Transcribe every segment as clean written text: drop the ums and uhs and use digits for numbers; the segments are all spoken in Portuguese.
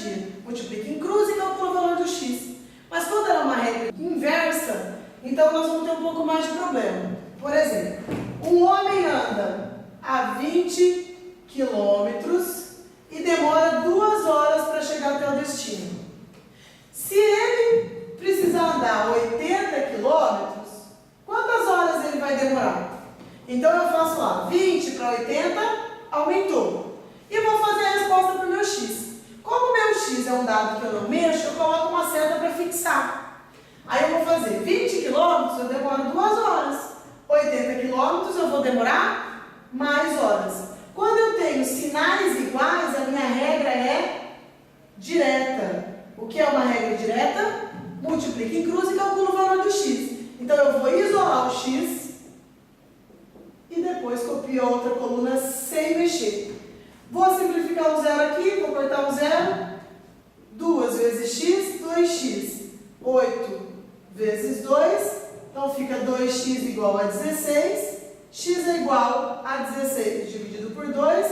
dia. Multiplica em cruz e calcula o valor do x. Mas quando ela é uma regra inversa, então nós vamos ter um pouco mais de problema. Por exemplo, um homem anda a 20 quilômetros e demora 2 horas para chegar até o destino. Se ele precisar andar 80 quilômetros, quantas horas ele vai demorar? Então eu faço lá, 20 para 80, aumentou. E vou fazer a resposta para o meu x. Como o meu x é um dado que eu não mexo, eu coloco uma seta para fixar. Aí eu vou fazer 20 quilômetros, eu demoro 2 horas. 80 quilômetros, eu vou demorar mais horas. Quando eu tenho sinais iguais, a minha regra é direta. O que é uma regra direta? Multiplica em cruz e calcula o valor do x. Então eu vou isolar o x e depois copio a outra coluna sem mexer. Vou simplificar o zero aqui, vou cortar o zero. 2 vezes x, 2x. 8 vezes 2, então fica 2x igual a 16. X é igual a 16 dividido por 2,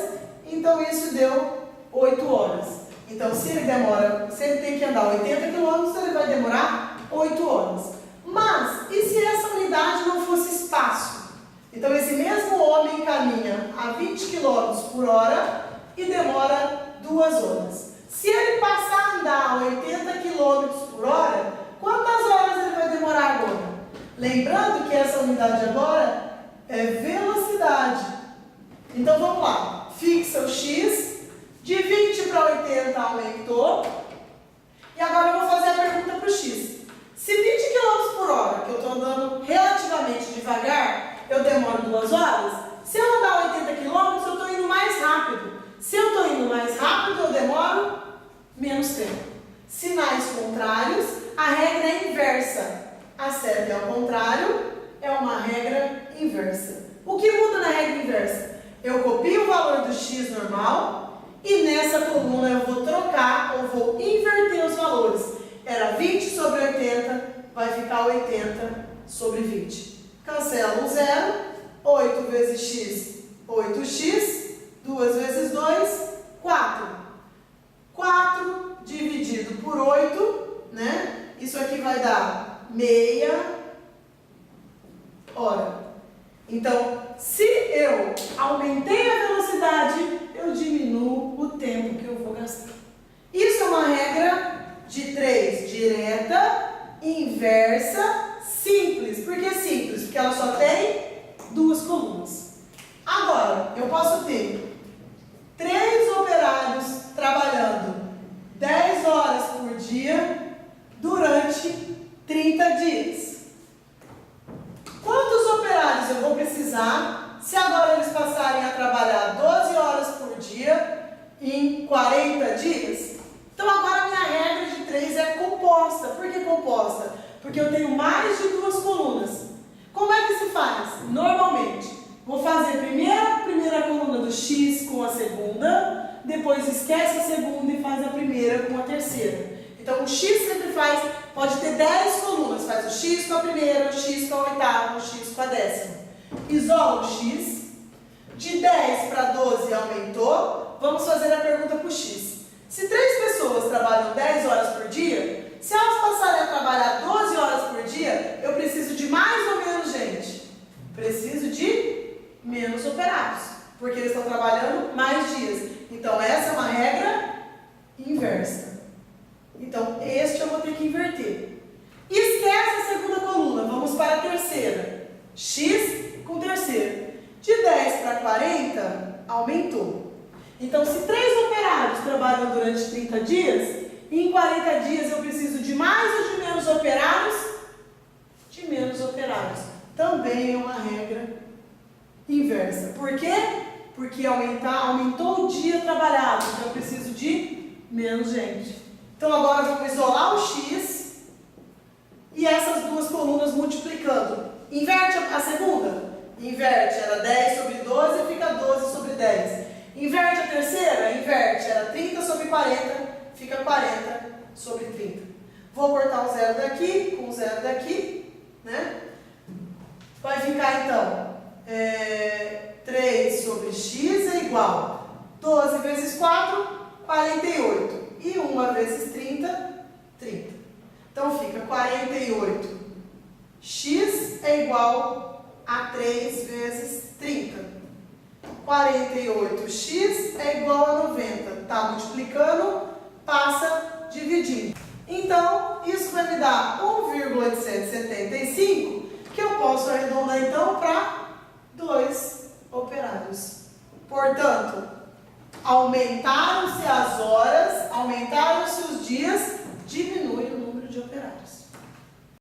então isso deu 8 horas. Então se ele tem que andar 80 km, ele vai demorar 8 horas. Mas, e se essa unidade não fosse espaço? Então esse mesmo homem caminha a 20 km por hora e demora 2 horas. Se ele passar a andar 80 km por hora, quantas horas ele vai demorar agora? Lembrando que essa unidade agora é velocidade. Então vamos lá. Fixa o x. De 20 para 80 aumentou. E agora eu vou fazer a pergunta para o x. Se 20 km por hora, que eu estou andando relativamente devagar, eu demoro 2 horas. Se eu andar 80 km, eu estou indo mais rápido. Se eu estou indo mais rápido, eu demoro menos tempo. Sinais contrários, a regra é inversa. A seta é ao contrário, é uma regra inversa. O que muda na regra inversa? Eu copio o valor do x normal e nessa coluna eu vou trocar ou vou inverter os valores. Era 20 sobre 80, vai ficar 80 sobre 20. Cancela um zero, 8 vezes x, 8x, 2 vezes 2, 4. 4 dividido por 8, né? Isso aqui vai dar meia hora. Então, se eu aumentei a velocidade, eu diminuo o tempo que eu vou gastar. Isso é uma regra de 3, direta, inversa, simples. Por que simples? Porque ela só tem 2 colunas. Agora, eu posso ter 3 operários trabalhando 10 horas por dia durante 30 dias. Quantos operários eu vou precisar se agora eles passarem a trabalhar 12 horas por dia em 40 dias? Então agora a minha regra de 3 é composta. Por que composta? Porque eu tenho mais de 2 colunas. Como é que se faz? Normalmente, vou fazer primeiro a primeira coluna do x com a segunda, depois esquece a segunda e faz a primeira com a terceira. Então o x sempre pode ter 10 colunas, faz o x com a primeira, o x com a oitava, o x com a décima. Isola o x, de 10 para 12 aumentou, vamos fazer a pergunta para o x. Se 3 pessoas trabalham 10 horas por dia, se elas passarem a trabalhar 12 horas por dia, eu preciso de mais ou menos gente? Preciso de menos operários, porque eles estão trabalhando mais dias. Então essa é uma regra inversa. Então, este eu vou ter que inverter. Esquece a segunda coluna, vamos para a terceira. X com terceira. De 10 para 40, aumentou. Então, se 3 operários trabalham durante 30 dias, em 40 dias eu preciso de mais ou de menos operários? De menos operários. Também é uma regra inversa. Por quê? Porque aumentou o dia trabalhado, então eu preciso de menos gente. Então agora vamos isolar o x e essas 2 colunas multiplicando. Inverte a segunda? Inverte, era 10 sobre 12, fica 12 sobre 10. Inverte a terceira? Inverte, era 30 sobre 40, fica 40 sobre 30. Vou cortar um zero daqui, com um zero daqui, né? Vai ficar então, 3 sobre x é igual 12 vezes 4, 48. E 1 vezes 30, 30. Então fica 48. X é igual a 3 vezes 30. 48x é igual a 90. Está multiplicando, passa dividindo. Então, isso vai me dar 1,875, que eu posso arredondar então para 2 operários. Portanto, aumentaram-se as horas